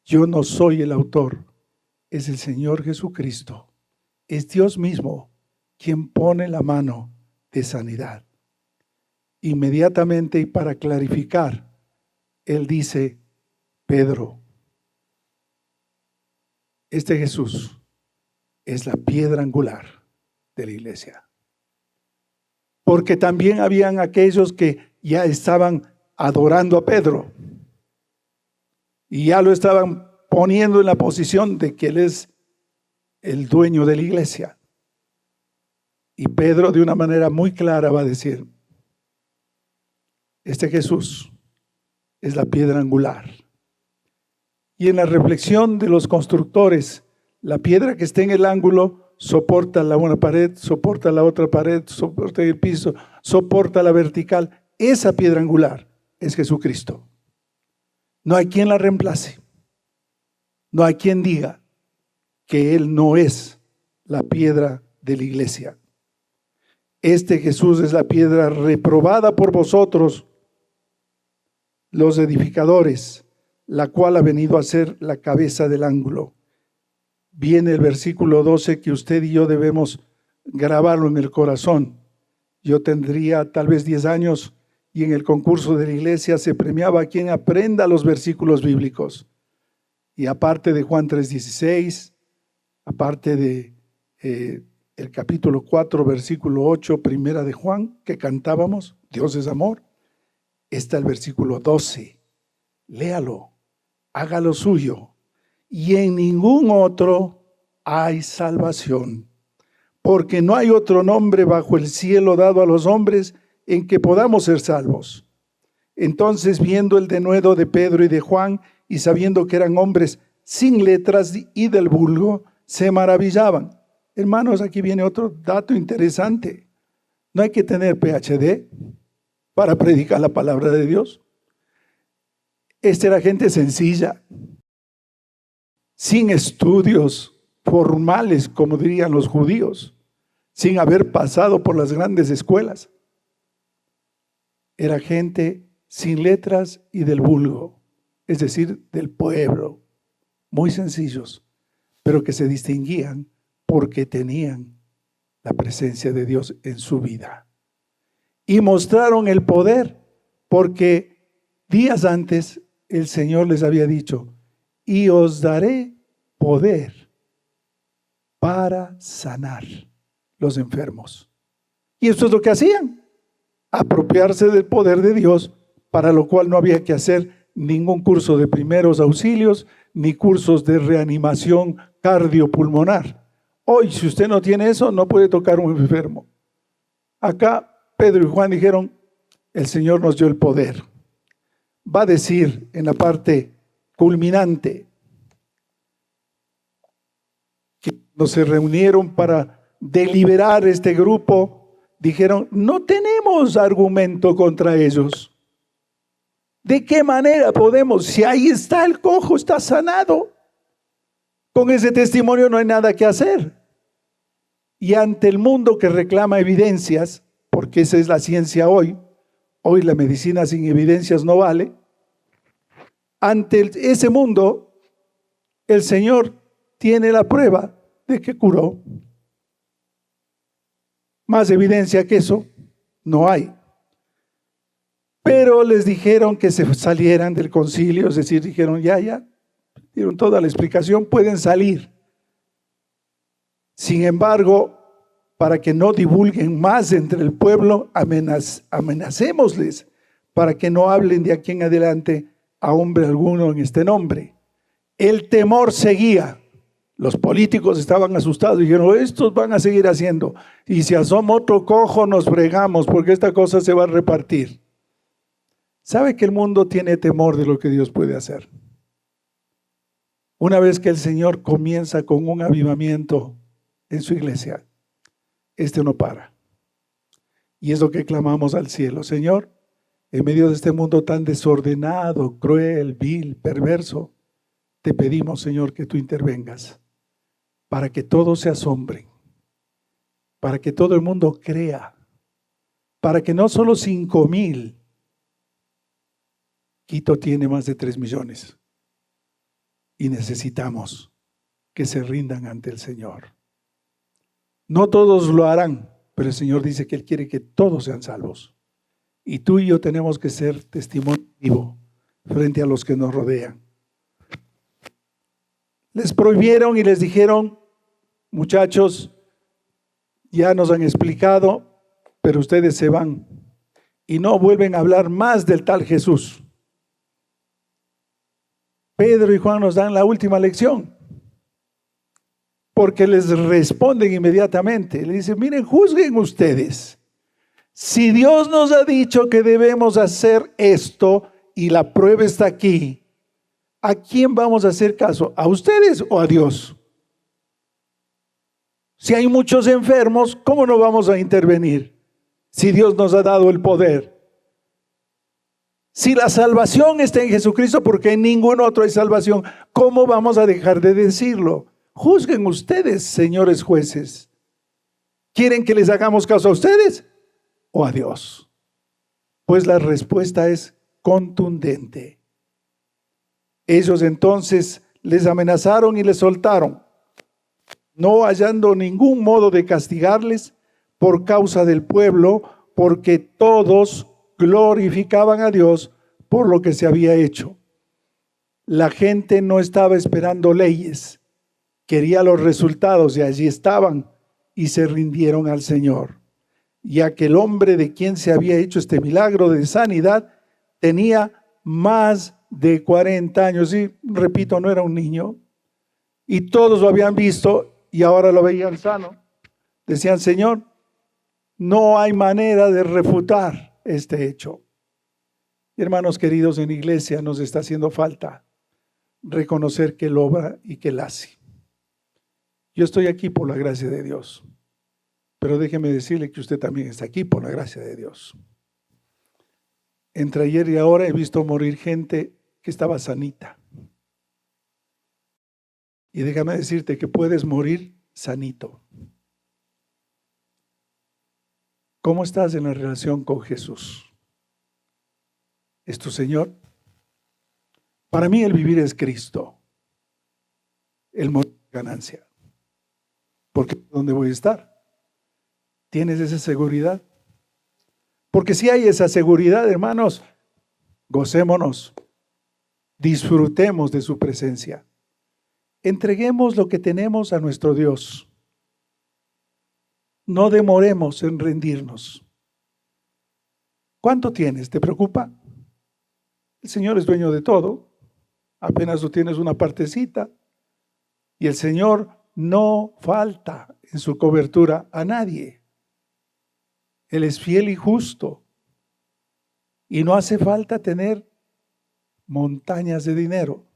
yo no soy el autor. Es el Señor Jesucristo, es Dios mismo quien pone la mano de sanidad. Inmediatamente y para clarificar, Él dice, Pedro, este Jesús es la piedra angular de la iglesia. Porque también habían aquellos que ya estaban adorando a Pedro y ya lo estaban poniendo en la posición de que Él es el dueño de la iglesia. Y Pedro de una manera muy clara va a decir, este Jesús es la piedra angular. Y en la reflexión de los constructores, la piedra que está en el ángulo soporta la una pared, soporta la otra pared, soporta el piso, soporta la vertical. Esa piedra angular es Jesucristo. No hay quien la reemplace. No hay quien diga que Él no es la piedra de la iglesia. Este Jesús es la piedra reprobada por vosotros, los edificadores, la cual ha venido a ser la cabeza del ángulo. Viene el versículo 12 que usted y yo debemos grabarlo en el corazón. Yo tendría tal vez 10 años y en el concurso de la iglesia se premiaba a quien aprenda los versículos bíblicos. Y aparte de Juan 3:16, aparte de el capítulo 4, versículo 8, primera de Juan, que cantábamos, Dios es amor, está el versículo 12, léalo, hágalo suyo. Y en ningún otro hay salvación, porque no hay otro nombre bajo el cielo dado a los hombres en que podamos ser salvos. Entonces, viendo el denuedo de Pedro y de Juan, y sabiendo que eran hombres sin letras y del vulgo, se maravillaban. Hermanos, aquí viene otro dato interesante. No hay que tener PhD para predicar la palabra de Dios. Esta era gente sencilla, sin estudios formales, como dirían los judíos, sin haber pasado por las grandes escuelas. Era gente sin letras y del vulgo, es decir, del pueblo, muy sencillos, pero que se distinguían porque tenían la presencia de Dios en su vida. Y mostraron el poder, porque días antes el Señor les había dicho, y os daré poder para sanar los enfermos. Y esto es lo que hacían, apropiarse del poder de Dios, para lo cual no había que hacer ningún curso de primeros auxilios, ni cursos de reanimación cardiopulmonar. Hoy, si usted no tiene eso, no puede tocar a un enfermo. Acá Pedro y Juan dijeron, el Señor nos dio el poder. Va a decir en la parte culminante, que cuando se reunieron para deliberar este grupo, dijeron, no tenemos argumento contra ellos. ¿De qué manera podemos? Si ahí está el cojo, está sanado. Con ese testimonio no hay nada que hacer. Y ante el mundo que reclama evidencias, porque esa es la ciencia hoy la medicina sin evidencias no vale, ante ese mundo, el Señor tiene la prueba de que curó. Más evidencia que eso no hay. Pero les dijeron que se salieran del concilio, es decir, dijeron ya, dieron toda la explicación, pueden salir. Sin embargo, para que no divulguen más entre el pueblo, amenacémosles para que no hablen de aquí en adelante a hombre alguno en este nombre. El temor seguía. Los políticos estaban asustados y dijeron, estos van a seguir haciendo. Y si asoma otro cojo, nos fregamos porque esta cosa se va a repartir. ¿Sabe que el mundo tiene temor de lo que Dios puede hacer? Una vez que el Señor comienza con un avivamiento en su iglesia, no para. Y es lo que clamamos al cielo. Señor, en medio de este mundo tan desordenado, cruel, vil, perverso, te pedimos, Señor, que tú intervengas para que todos se asombren, para que todo el mundo crea, para que no solo 5,000, Quito tiene más de 3 millones y necesitamos que se rindan ante el Señor. No todos lo harán, pero el Señor dice que Él quiere que todos sean salvos. Y tú y yo tenemos que ser testimonio vivo frente a los que nos rodean. Les prohibieron y les dijeron, muchachos, ya nos han explicado, pero ustedes se van y no vuelven a hablar más del tal Jesús. Pedro y Juan nos dan la última lección, porque les responden inmediatamente. Le dicen, miren, juzguen ustedes. Si Dios nos ha dicho que debemos hacer esto y la prueba está aquí, ¿a quién vamos a hacer caso? ¿A ustedes o a Dios? Si hay muchos enfermos, ¿cómo no vamos a intervenir? Si Dios nos ha dado el poder. Si la salvación está en Jesucristo, porque en ningún otro hay salvación, ¿cómo vamos a dejar de decirlo? Juzguen ustedes, señores jueces. ¿Quieren que les hagamos caso a ustedes o a Dios? Pues la respuesta es contundente. Ellos entonces les amenazaron y les soltaron, no hallando ningún modo de castigarles por causa del pueblo, porque todos glorificaban a Dios por lo que se había hecho. La gente no estaba esperando leyes, quería los resultados y allí estaban y se rindieron al Señor. Y aquel hombre de quien se había hecho este milagro de sanidad tenía más de 40 años, y repito, no era un niño, y todos lo habían visto y ahora lo veían sano. Decían, Señor, no hay manera de refutar este hecho. Hermanos queridos, en iglesia nos está haciendo falta reconocer que Él obra y que Él hace. Yo estoy aquí por la gracia de Dios, pero déjeme decirle que usted también está aquí por la gracia de Dios. Entre ayer y ahora he visto morir gente que estaba sanita. Y déjame decirte que puedes morir sanito. ¿Cómo estás en la relación con Jesús? ¿Es tu Señor? Para mí el vivir es Cristo. El morir es ganancia. Porque ¿dónde voy a estar? ¿Tienes esa seguridad? Porque si hay esa seguridad, hermanos, gocémonos, disfrutemos de su presencia. Entreguemos lo que tenemos a nuestro Dios. No demoremos en rendirnos. ¿Cuánto tienes? ¿Te preocupa? El Señor es dueño de todo. Apenas tú tienes una partecita. Y el Señor no falta en su cobertura a nadie. Él es fiel y justo. Y no hace falta tener montañas de dinero.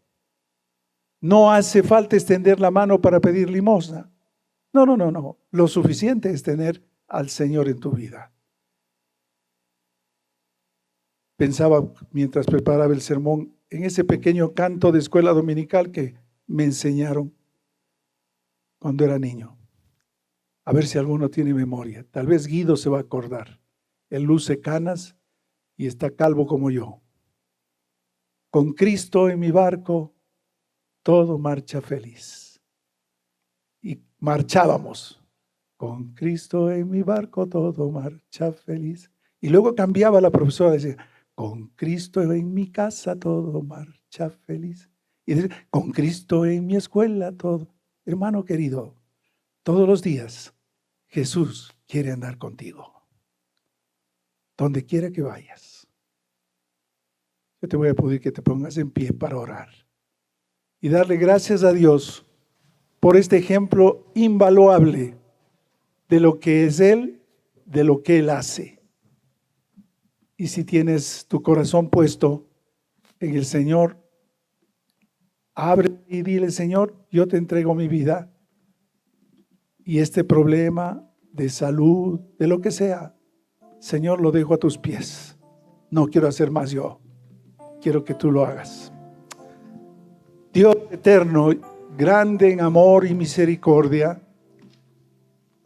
No hace falta extender la mano para pedir limosna. No. Lo suficiente es tener al Señor en tu vida. Pensaba mientras preparaba el sermón en ese pequeño canto de escuela dominical que me enseñaron cuando era niño. A ver si alguno tiene memoria. Tal vez Guido se va a acordar. Él luce canas y está calvo como yo. Con Cristo en mi barco, todo marcha feliz. Y marchábamos. Con Cristo en mi barco, todo marcha feliz. Y luego cambiaba la profesora, decía, con Cristo en mi casa, todo marcha feliz. Y decía, con Cristo en mi escuela, todo. Hermano querido, todos los días Jesús quiere andar contigo. Donde quiera que vayas. Yo te voy a pedir que te pongas en pie para orar y darle gracias a Dios por este ejemplo invaluable de lo que es Él, de lo que Él hace. Y si tienes tu corazón puesto en el Señor, abre y dile, Señor, yo te entrego mi vida y este problema de salud, de lo que sea, Señor, lo dejo a tus pies. No quiero hacer más yo, quiero que tú lo hagas. Dios eterno, grande en amor y misericordia,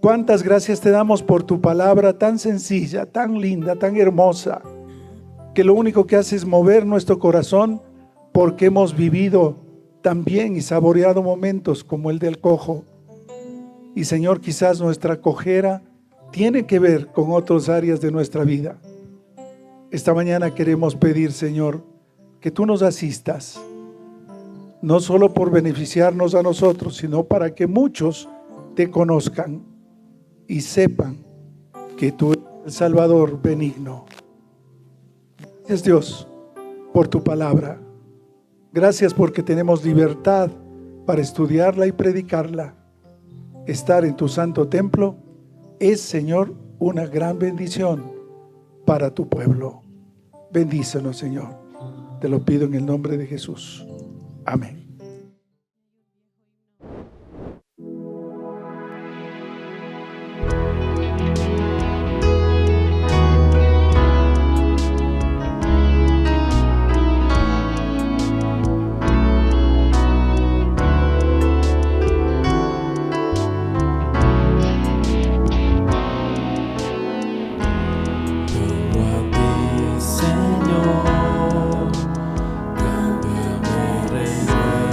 cuántas gracias te damos por tu palabra tan sencilla, tan linda, tan hermosa, que lo único que hace es mover nuestro corazón porque hemos vivido también y saboreado momentos como el del cojo. Y Señor, quizás nuestra cojera tiene que ver con otras áreas de nuestra vida. Esta mañana queremos pedir, Señor, que tú nos asistas, no solo por beneficiarnos a nosotros, sino para que muchos te conozcan y sepan que tú eres el Salvador benigno. Gracias, Dios, por tu palabra. Gracias porque tenemos libertad para estudiarla y predicarla. Estar en tu santo templo es, Señor, una gran bendición para tu pueblo. Bendícenos, Señor. Te lo pido en el nombre de Jesús. Amén. Señor, cámbiame, renuévame.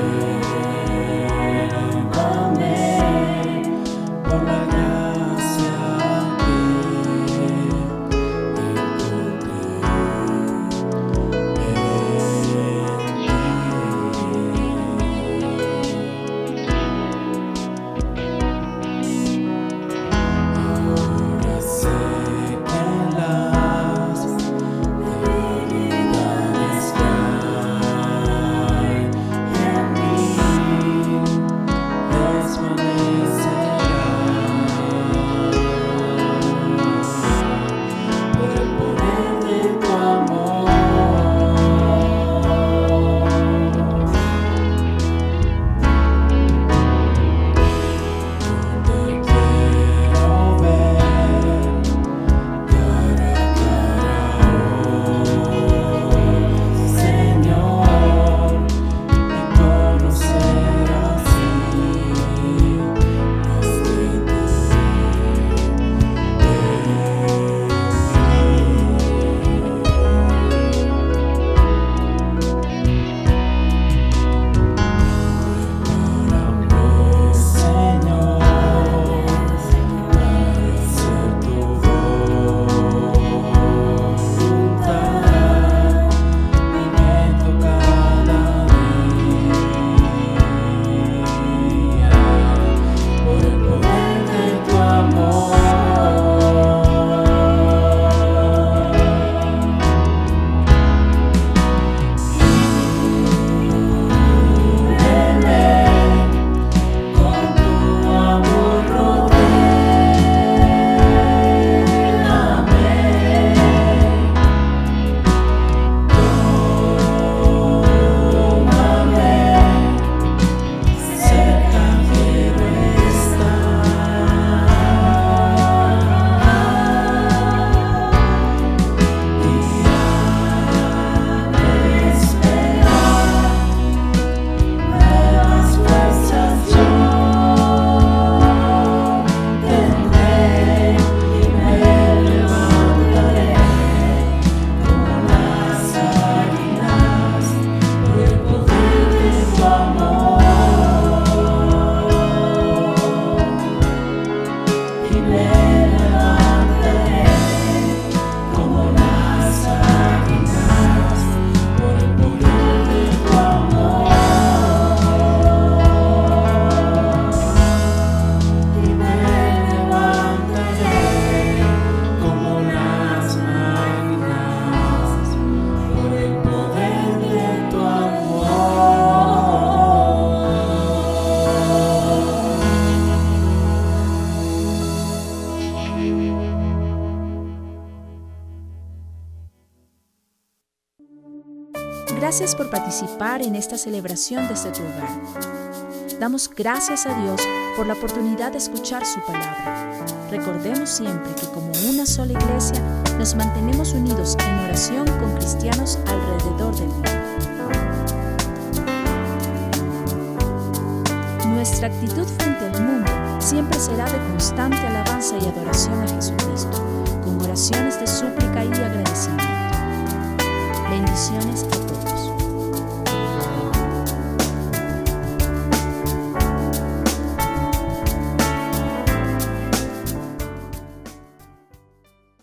Gracias por participar en esta celebración desde tu hogar. Damos gracias a Dios por la oportunidad de escuchar su palabra. Recordemos siempre que como una sola iglesia nos mantenemos unidos en oración con cristianos alrededor del mundo. Nuestra actitud frente al mundo siempre será de constante alabanza y adoración a Jesucristo, con oraciones de súplica y agradecimiento. Bendiciones a todos.